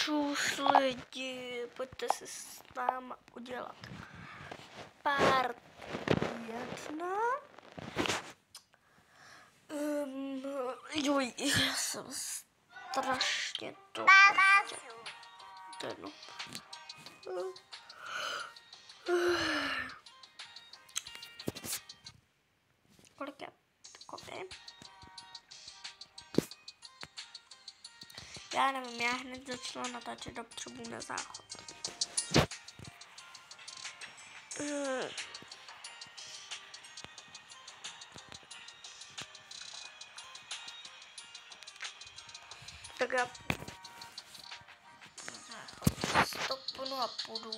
Čus lidi, pojďte si s náma udělat part 1. Joj, já jsem strašně to. Kolik je takový? Já nevím, já hned začnu natáčet a potřebuji na záchod. Tak já stopnu a půjdu.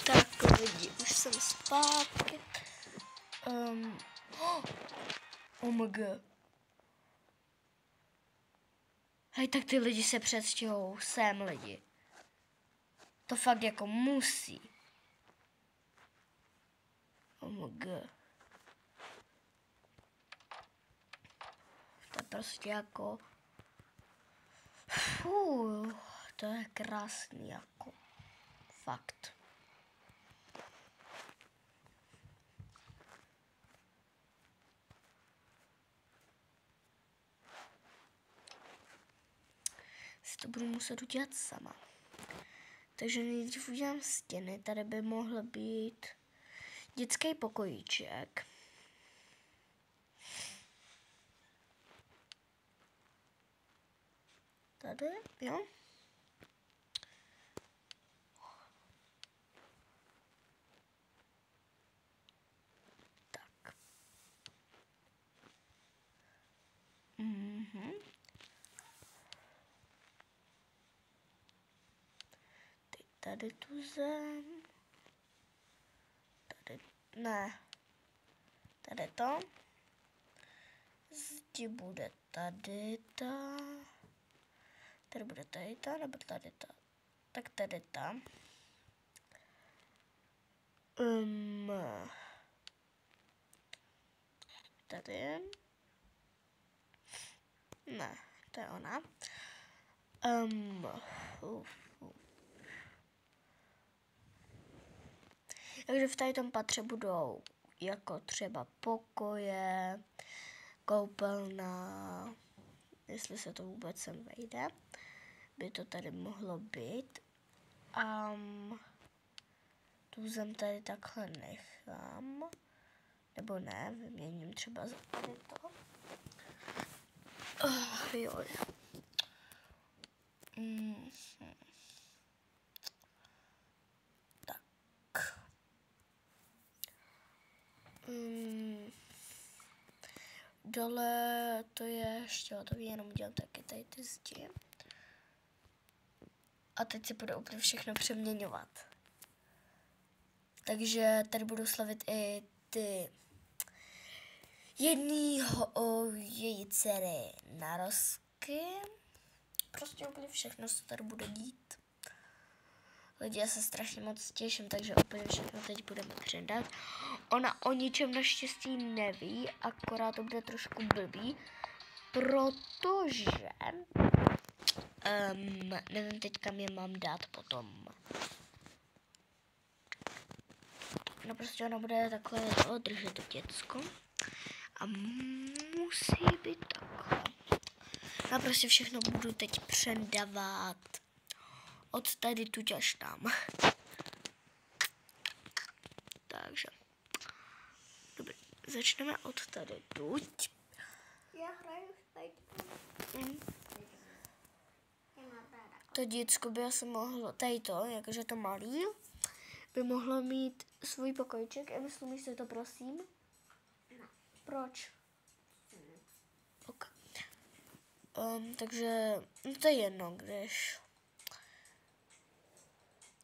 Tak lidi, už jsem zpátky. Oh my god. Hej, tak ty lidi se předstěhou sem lidi. To fakt jako musí. Oh my god. To je prostě jako... to je krásný jako. Fakt. Si to budu muset udělat sama. Takže nejdřív udělám stěny. Tady by mohl být dětský pokojíček. Tady, jo. Tak. Teď tady tu zem. Tady, ne. Tady to. Zdi bude tady ta. Tady bude tady ta, nebo tady ta. Tak tady ta. Tady. Ne, to je ona. Takže v tady tom patře budou jako třeba pokoje, koupelna, jestli se to vůbec sem vejde, by to tady mohlo být. Tu zem tady takhle nechám, nebo ne, vyměním třeba za tady to. Jo. Tak. Dole to je ještě hotový, jenom udělám taky tady ty zdi. A teď si budu úplně všechno přeměňovat. Takže tady budu slavit i ty její dcery narozky. Prostě úplně všechno se tady bude dít. Lidi, já se strašně moc těším, takže úplně všechno teď budeme předat. Ona o ničem naštěstí neví, akorát to bude trošku blbý, protože nevím teď, kam je mám dát potom. No prostě ona bude takhle držet to děcko a musí být takhle. Já prostě všechno budu teď předávat od tady tuď až tam. Takže. Dobře, začneme od tady tuď. Já hraju tady. To děcko by asi mohlo, tady to, jakože to malý, by mohlo mít svůj pokojíček. Myslíš si to, prosím? Ne. Proč? Ok. Takže, no to je jedno, když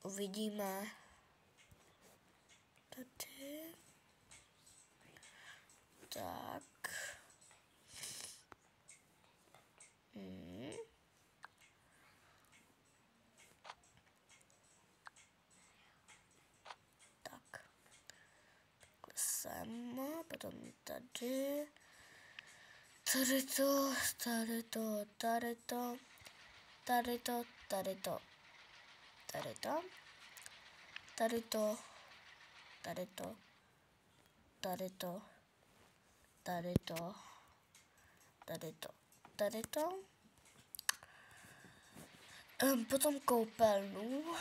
uvidíme tady. Tak. Tak. Takhle sem, potom tady. Tady to, tady to, tady to, tady to, tady to, tady to, tady to, tady to, tady to, tady to, tady to, tady to. Potom koupelnu,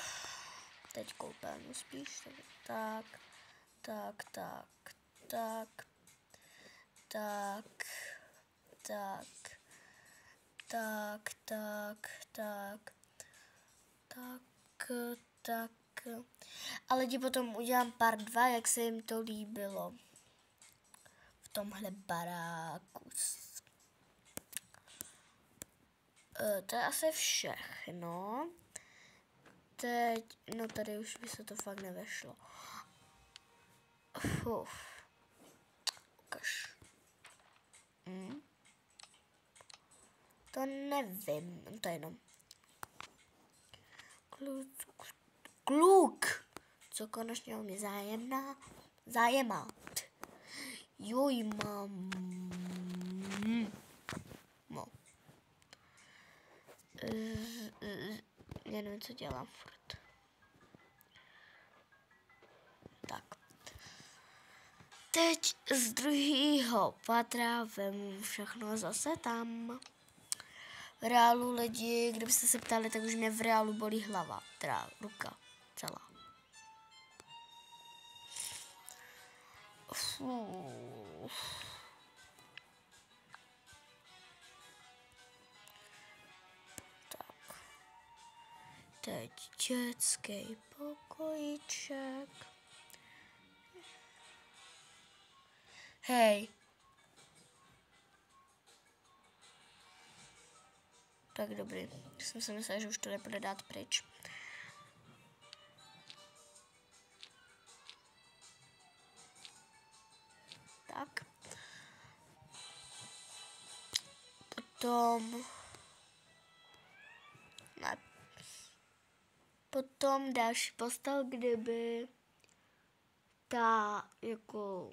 teď koupelnu spíš, tak, tak, tak, tak, tak, tak, tak, tak, tak, tak, tak. A lidi potom udělám part 2, jak se jim to líbilo v tomhle baráku. To je asi všechno. Teď, no tady už by se to fakt nevešlo. Ukaž. To nevím, to je jenom. Kluk, co konečně umí zájemat. Joj, mám. No. Já nevím, co dělám furt. Tak. Teď z druhého patra vemu všechno zase tam. V reálu lidi, kdybyste se ptali, tak už mě v reálu bolí hlava, teda ruka celá. Tak. Teď dětský pokojíček. Hej. Tak dobrý. Jsem si myslela, že už to nepůjde dát pryč. Tak. Potom... Ne. Potom další postel, kdyby ta jako...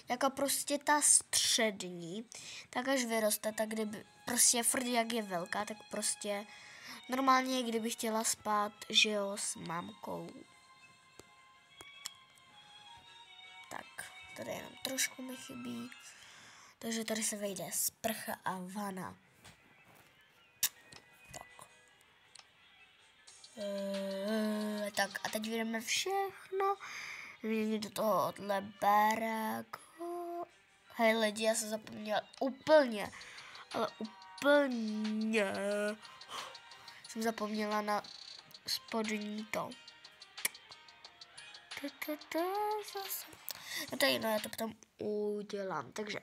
jako prostě ta střední, tak až vyroste, tak kdyby prostě furt jak je velká, tak prostě normálně kdyby chtěla spát, že jo, s mámkou. Tak, tady jenom trošku mi chybí, takže tady se vejde sprcha a vana. Tak. Tak a teď vyjdeme všechno. Vyjde do tohohle baráku. Hej lidi, já jsem zapomněla úplně, ale úplně jsem zapomněla na spodní to. No to je jedno, já to potom udělám. Takže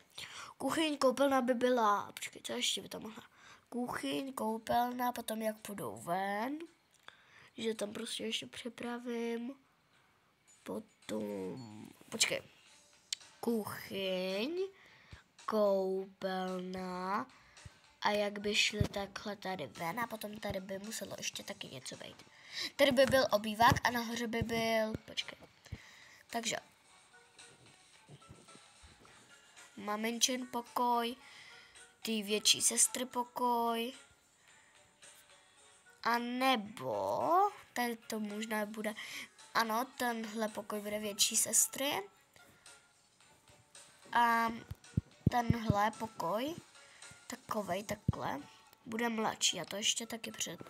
kuchyň, koupelna by byla, počkej, co ještě by to mohla? Kuchyň, koupelna, potom jak půjdou ven, že tam prostě ještě připravím. Potom, počkej, kuchyň, koupelna a jak by šli takhle tady ven a potom tady by muselo ještě taky něco vejít. Tady by byl obývák a nahoře by byl, počkej, takže maminčin pokoj, ty větší sestry pokoj, a nebo, tady to možná bude, ano, tenhle pokoj bude větší sestry a tenhle pokoj, takovej, takhle, bude mladší a to ještě taky před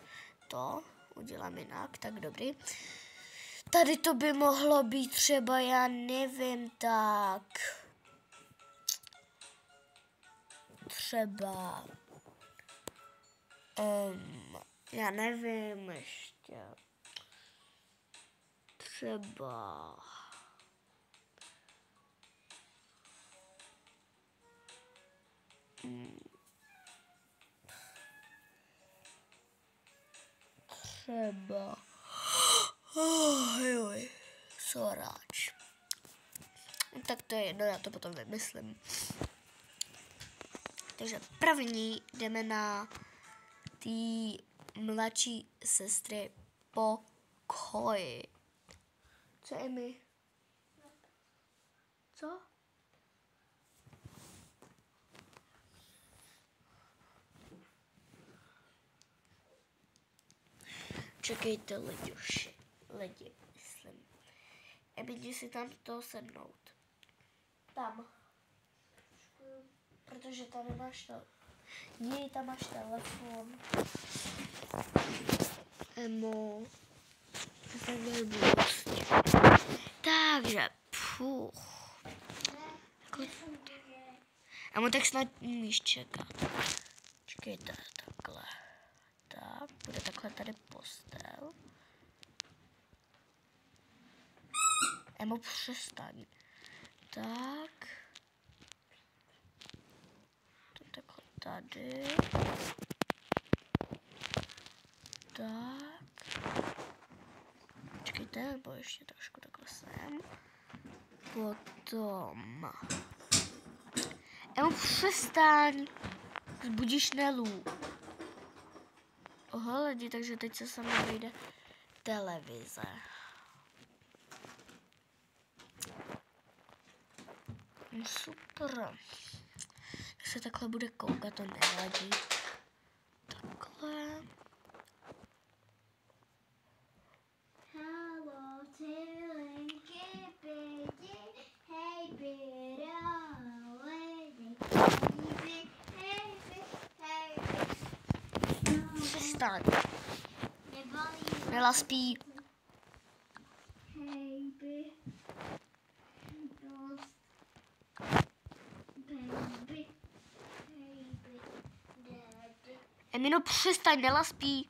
to udělám jinak, tak dobrý. Tady to by mohlo být třeba, já nevím, tak třeba, já nevím ještě, třeba, třeba, joj, soráč. Tak to je jedno, já to potom vymyslím. Takže první jdeme na ty mladší sestry pokoj. Co je mi? Co? Čekejte, lidi, myslím. Jdi si tam to sednout. Tam. Protože tady máš to. Jej, tam máš telefon. Emo. Takže, Emo, tak snad umíš čekat. Čekejte, takhle. Tak, bude takhle tady postel. Emo, přestaň. Tak. To takhle tady. Tak. Počkejte, nebo ještě trošku takhle sem. Potom. Emo, přestaň. Zbudíš Nelu. Oho, lidi, takže teď se sama vyjde televize. No super. Jak se takhle bude koukat, to nevadí. Takhle. Hello, chilling, keep it, hey, baby, Přestaň. Nela spí. Emino, přestaň, Nela spí.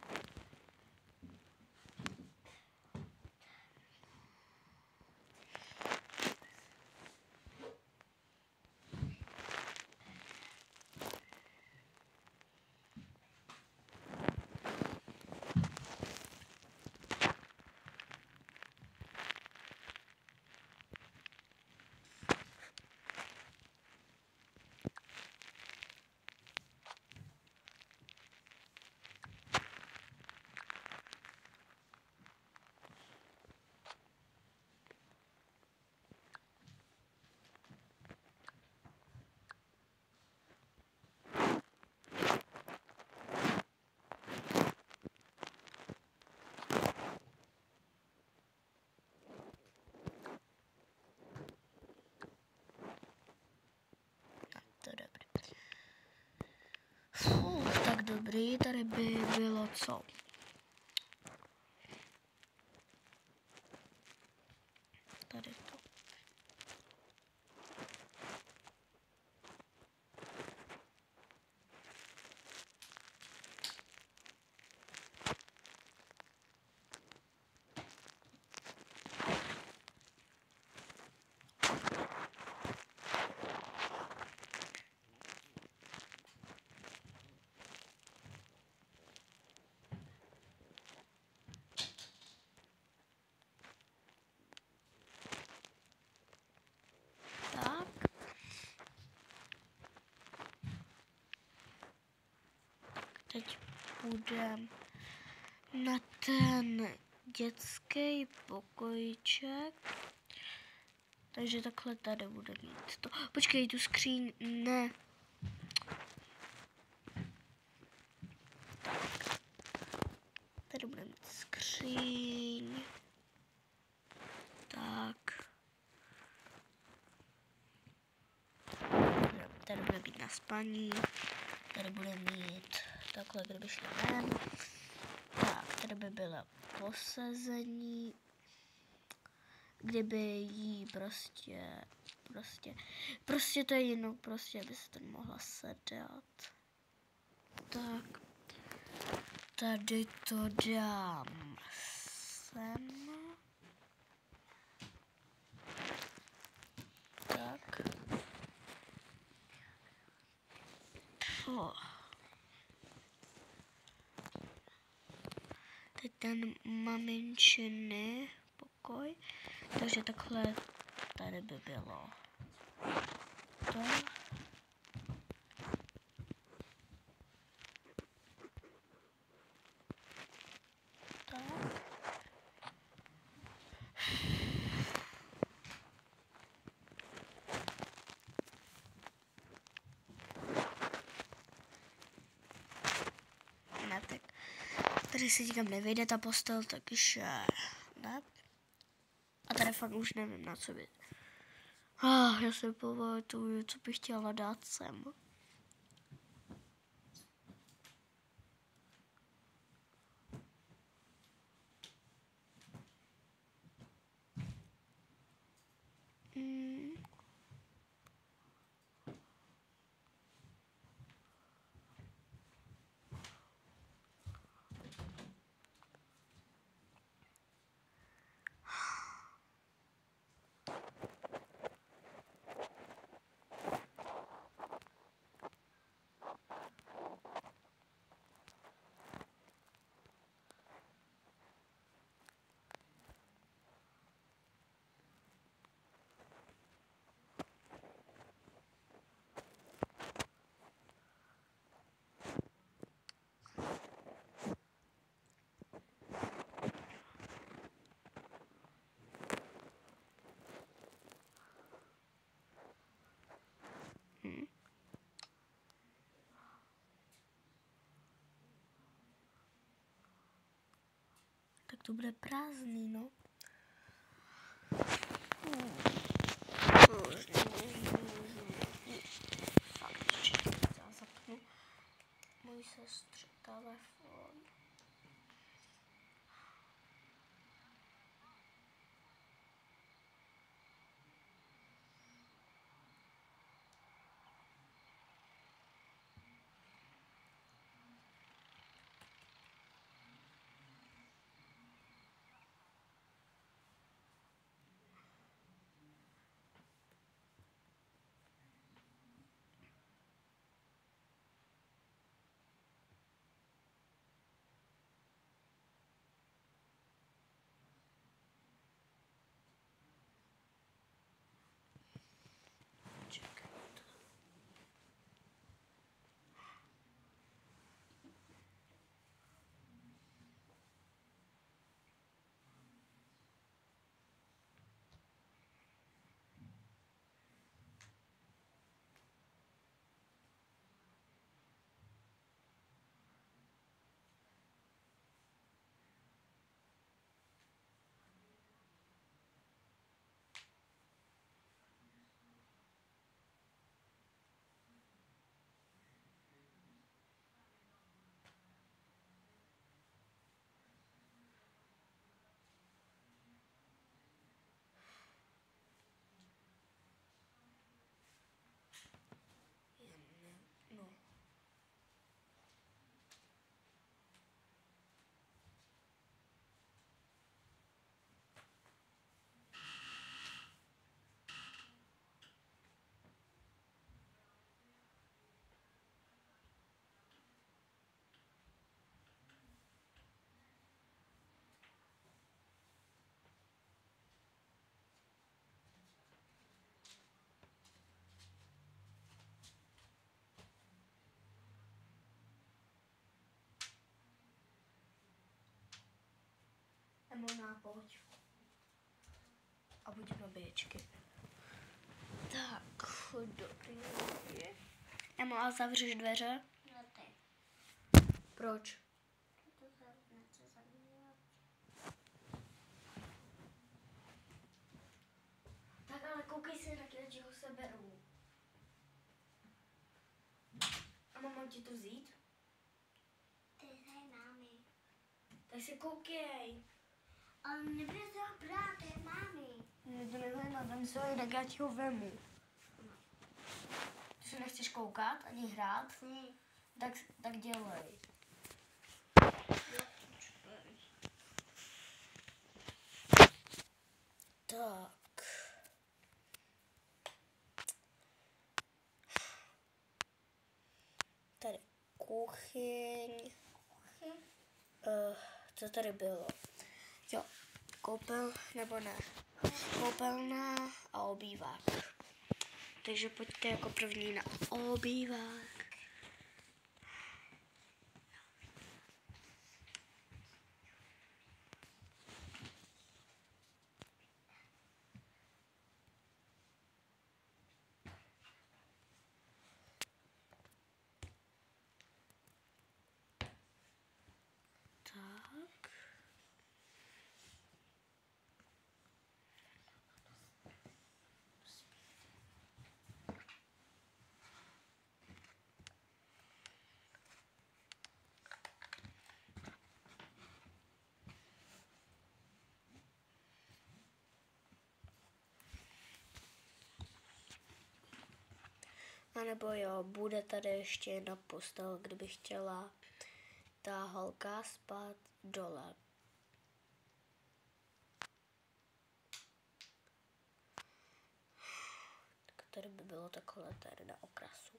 Tak dobrý, tady by bylo co? Tady to. Teď půjdem na ten dětský pokojíček. Takže takhle tady bude mít to. Počkej, tu skříň, ne. Tak. Tady bude mít skříň. Tak. Tady bude mít na spaní. Tady bude mít takhle, kdyby šli ven. Tak, tady by bylo posazení. Kdyby jí prostě to je jinou, prostě, aby se tady mohla sedat. Tak. Tady to dám sem. Tak. Teď ten maminčiny pokoj. Takže takhle tady by bylo to. Tak. tady se nikam nevejde ta postel, takže ne. A tady fakt už nevím, na co by. Já se pamatuju, co bych chtěla dát sem. Tak to bude prázdný, no. Fakt, já zapnu můj sestře telefon. No. Emona, pojď. A buď nabíječky. Tak, dobrý. Emo, a zavřeš dveře? No tak. Proč? To zase něco zaměnit. Tak ale koukej se, na ho se beru. A mám ti to vzít? Ty hej, mámy. Tak se koukej. Ale nebude se ho brát, to je mámy. Mě to nezajímá, tam se tak já ti ho vemu. Ty se nechceš koukat ani hrát? Ne. Tak dělej. Tak. Tady kuchyň. Co tady bylo? Jo, nebo ne. Koupelna a obývák. Takže pojďte jako první na obývák. Tak. A nebo jo, bude tady ještě jedna postel, kdyby chtěla ta holka spát dole. Tak tady by bylo takhle tady na okrasu.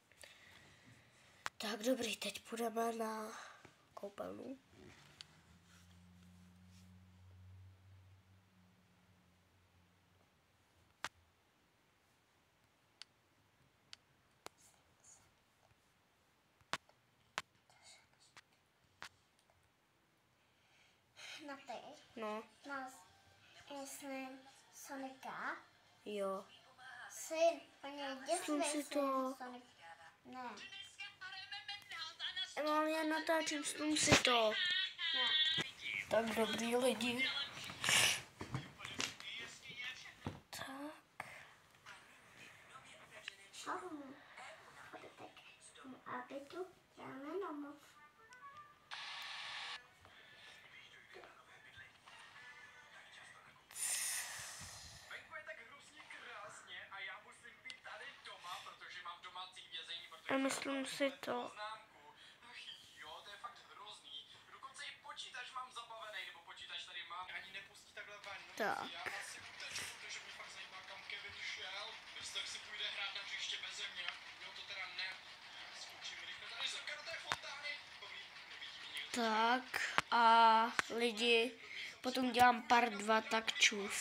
Tak dobrý, teď půjdeme na koupelnu. Na ty. No, Na syn Sonika. jo. Syn, paní, Slum si děsný to. Sonik. Ne. Já natáčím Slum si to. Ne. Tak dobrý lidi. Tak. Aby tu děláme domov. Venku je tak hrozně krásně a já musím být tady doma, protože mám domácí vězení, protože A myslím si to. poznámku. Ach jo, to je fakt hrozný. Dokonce i počítač mám zabavený, nebo počítač tady mám. Ani nepustí takhle ven. No, Tak. já asi uteču, protože mě fakt zajímá, kam Kevin šel. Jestli tak si půjde hrát na hřiště beze mě. Jo, to teda ne. Skočím rychle tady sem do té fontány. Dobrý, nevidí mě nikdo. Tak a lidi, potom dělám part 2, tak čus.